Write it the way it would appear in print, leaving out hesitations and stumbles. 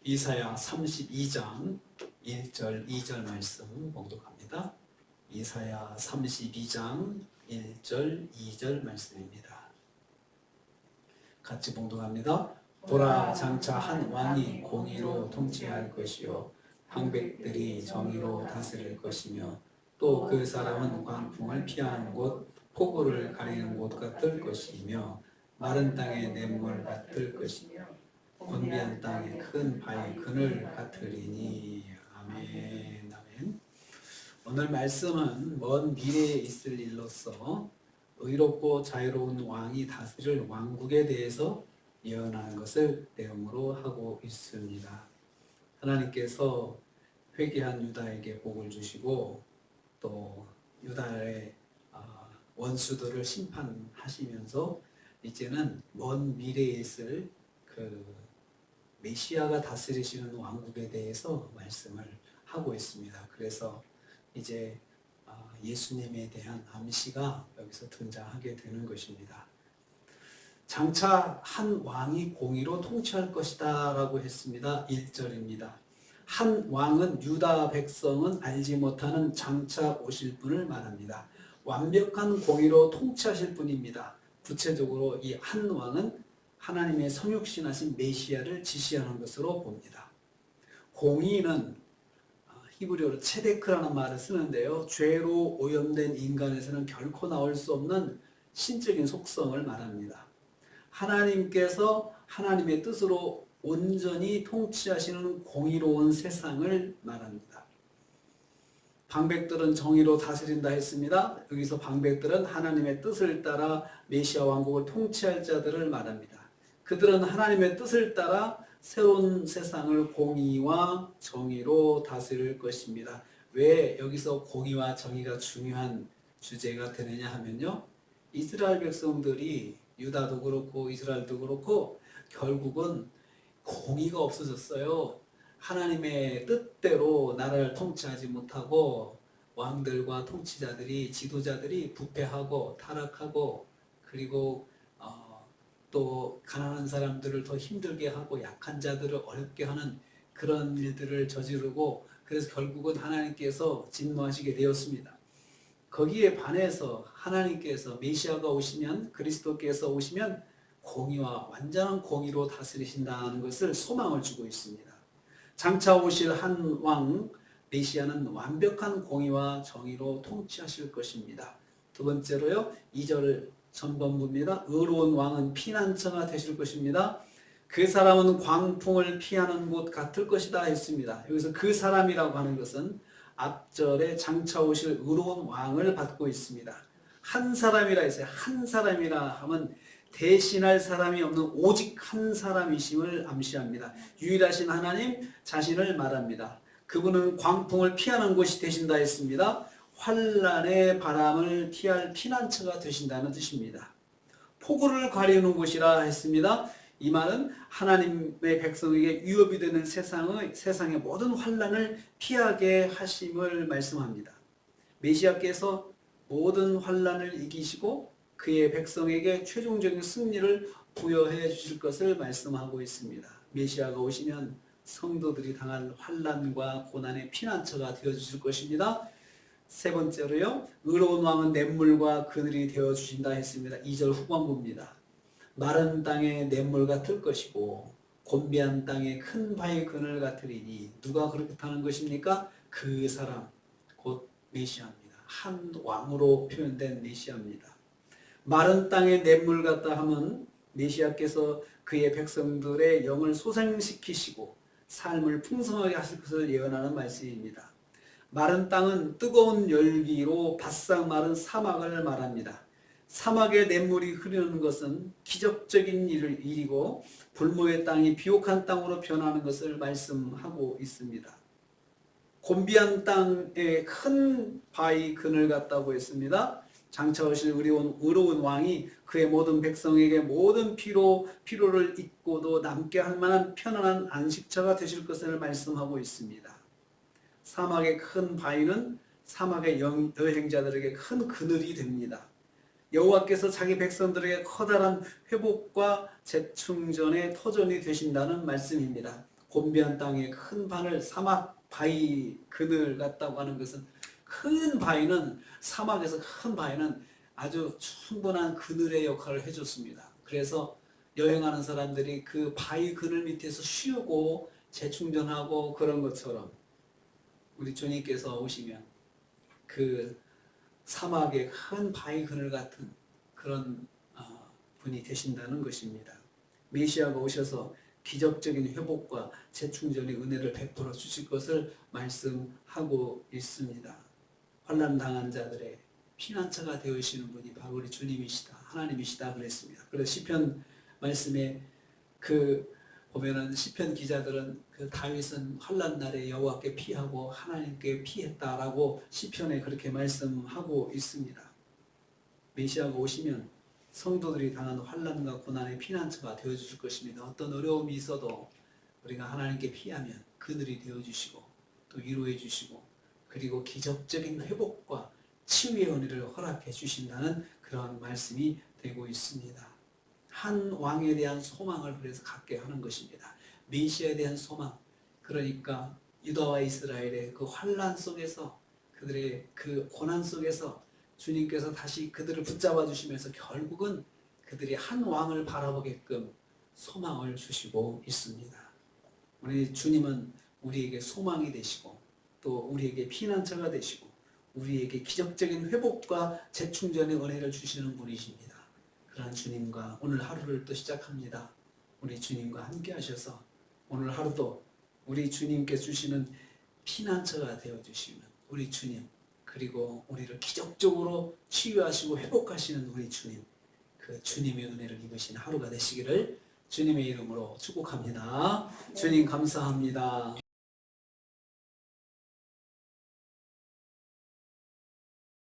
이사야 32장 1절 2절 말씀 봉독합니다. 이사야 32장 1절 2절 말씀입니다. 같이 봉독합니다. 보라, 장차 한 왕이 공의로 통치할 것이요 방백들이 정의로 다스릴 것이며 또 그 사람은 광풍을 피하는 곳, 폭우를 가리는 곳 같을 것이며 마른 땅의 냇물 같을 것이며 곤비한 땅에 큰 바위 그늘 같으리니. 아멘. 아멘. 오늘 말씀은 먼 미래에 있을 일로서 의롭고 자유로운 왕이 다스릴 왕국에 대해서 예언하는 것을 내용으로 하고 있습니다. 하나님께서 회개한 유다에게 복을 주시고 또 유다의 원수들을 심판하시면서 이제는 먼 미래에 있을 그 메시아가 다스리시는 왕국에 대해서 말씀을 하고 있습니다. 그래서 이제 예수님에 대한 암시가 여기서 등장하게 되는 것입니다. 장차 한 왕이 공의로 통치할 것이다 라고 했습니다. 1절입니다. 한 왕은 유다 백성은 알지 못하는 장차 오실 분을 말합니다. 완벽한 공의로 통치하실 분입니다. 구체적으로 이 한 왕은 하나님의 성육신하신 메시아를 지시하는 것으로 봅니다. 공의는 히브리어로 체데크라는 말을 쓰는데요. 죄로 오염된 인간에서는 결코 나올 수 없는 신적인 속성을 말합니다. 하나님께서 하나님의 뜻으로 온전히 통치하시는 공의로운 세상을 말합니다. 방백들은 정의로 다스린다 했습니다. 여기서 방백들은 하나님의 뜻을 따라 메시아 왕국을 통치할 자들을 말합니다. 그들은 하나님의 뜻을 따라 새로운 세상을 공의와 정의로 다스릴 것입니다. 왜 여기서 공의와 정의가 중요한 주제가 되느냐 하면요. 이스라엘 백성들이 유다도 그렇고 이스라엘도 그렇고 결국은 공의가 없어졌어요. 하나님의 뜻대로 나라를 통치하지 못하고 왕들과 통치자들이 지도자들이 부패하고 타락하고 그리고 또 가난한 사람들을 더 힘들게 하고 약한 자들을 어렵게 하는 그런 일들을 저지르고 그래서 결국은 하나님께서 진노하시게 되었습니다. 거기에 반해서 하나님께서 메시아가 오시면 그리스도께서 오시면 공의와 완전한 공의로 다스리신다는 것을 소망을 주고 있습니다. 장차 오실 한 왕 메시아는 완벽한 공의와 정의로 통치하실 것입니다. 두 번째로요. 2절 전반부입니다. 의로운 왕은 피난처가 되실 것입니다. 그 사람은 광풍을 피하는 곳 같을 것이다 했습니다. 여기서 그 사람이라고 하는 것은 앞절에 장차 오실 의로운 왕을 받고 있습니다. 한 사람이라 했어요. 한 사람이라 하면 대신할 사람이 없는 오직 한 사람이심을 암시합니다. 유일하신 하나님 자신을 말합니다. 그분은 광풍을 피하는 곳이 되신다 했습니다. 환난의 바람을 피할 피난처가 되신다는 뜻입니다. 폭우를 가리우는 곳이라 했습니다. 이 말은 하나님의 백성에게 위협이 되는 세상의 모든 환난을 피하게 하심을 말씀합니다. 메시아께서 모든 환난을 이기시고 그의 백성에게 최종적인 승리를 부여해 주실 것을 말씀하고 있습니다. 메시아가 오시면 성도들이 당할 환난과 고난의 피난처가 되어 주실 것입니다. 세 번째로요. 의로운 왕은 냇물과 그늘이 되어 주신다 했습니다. 2절 후반부입니다. 마른 땅에 냇물 같을 것이고 곤비한 땅에 큰 바위 그늘 같으리니. 누가 그렇다는 것입니까? 그 사람 곧 메시아입니다. 한 왕으로 표현된 메시아입니다. 마른 땅에 냇물 같다 하면 메시아께서 그의 백성들의 영을 소생시키시고 삶을 풍성하게 하실 것을 예언하는 말씀입니다. 마른 땅은 뜨거운 열기로 바싹 마른 사막을 말합니다. 사막에 냇물이 흐르는 것은 기적적인 일이고 불모의 땅이 비옥한 땅으로 변하는 것을 말씀하고 있습니다. 곤비한 땅에 큰 바위 그늘 같다고 했습니다. 장차 오실 의로운 왕이 그의 모든 백성에게 모든 피로를 잊고도 남게 할 만한 편안한 안식처가 되실 것을 말씀하고 있습니다. 사막의 큰 바위는 사막의 여행자들에게 큰 그늘이 됩니다. 여호와께서 자기 백성들에게 커다란 회복과 재충전의 터전이 되신다는 말씀입니다. 곤비한 땅의 큰 반을 사막 바위 그늘 같다고 하는 것은 큰 바위는 사막에서 큰 바위는 아주 충분한 그늘의 역할을 해줬습니다. 그래서 여행하는 사람들이 그 바위 그늘 밑에서 쉬고 재충전하고 그런 것처럼 우리 주님께서 오시면 그 사막의 큰 바위 그늘 같은 그런 분이 되신다는 것입니다. 메시아가 오셔서 기적적인 회복과 재충전의 은혜를 베풀어 주실 것을 말씀하고 있습니다. 환난 당한 자들의 피난처가 되시는 분이 바로 우리 주님이시다, 하나님이시다 그랬습니다. 그래서 시편 말씀에 보면은 시편 기자들은 다윗은 환난 날에 여호와께 피하고 하나님께 피했다라고 시편에 그렇게 말씀하고 있습니다. 메시아가 오시면 성도들이 당하는 환난과 고난의 피난처가 되어 주실 것입니다. 어떤 어려움이 있어도 우리가 하나님께 피하면 그늘이 되어 주시고 또 위로해 주시고 그리고 기적적인 회복과 치유의 은혜를 허락해 주신다는 그런 말씀이 되고 있습니다. 한 왕에 대한 소망을 그래서 갖게 하는 것입니다. 메시아에 대한 소망, 그러니까 유다와 이스라엘의 그 환난 속에서 그들의 그 고난 속에서 주님께서 다시 그들을 붙잡아 주시면서 결국은 그들이 한 왕을 바라보게끔 소망을 주시고 있습니다. 우리 주님은 우리에게 소망이 되시고 또 우리에게 피난처가 되시고 우리에게 기적적인 회복과 재충전의 은혜를 주시는 분이십니다. 그러한 주님과 오늘 하루를 또 시작합니다. 우리 주님과 함께 하셔서 오늘 하루도 우리 주님께 주시는 피난처가 되어주시는 우리 주님, 그리고 우리를 기적적으로 치유하시고 회복하시는 우리 주님, 그 주님의 은혜를 입으신 하루가 되시기를 주님의 이름으로 축복합니다. 주님 감사합니다.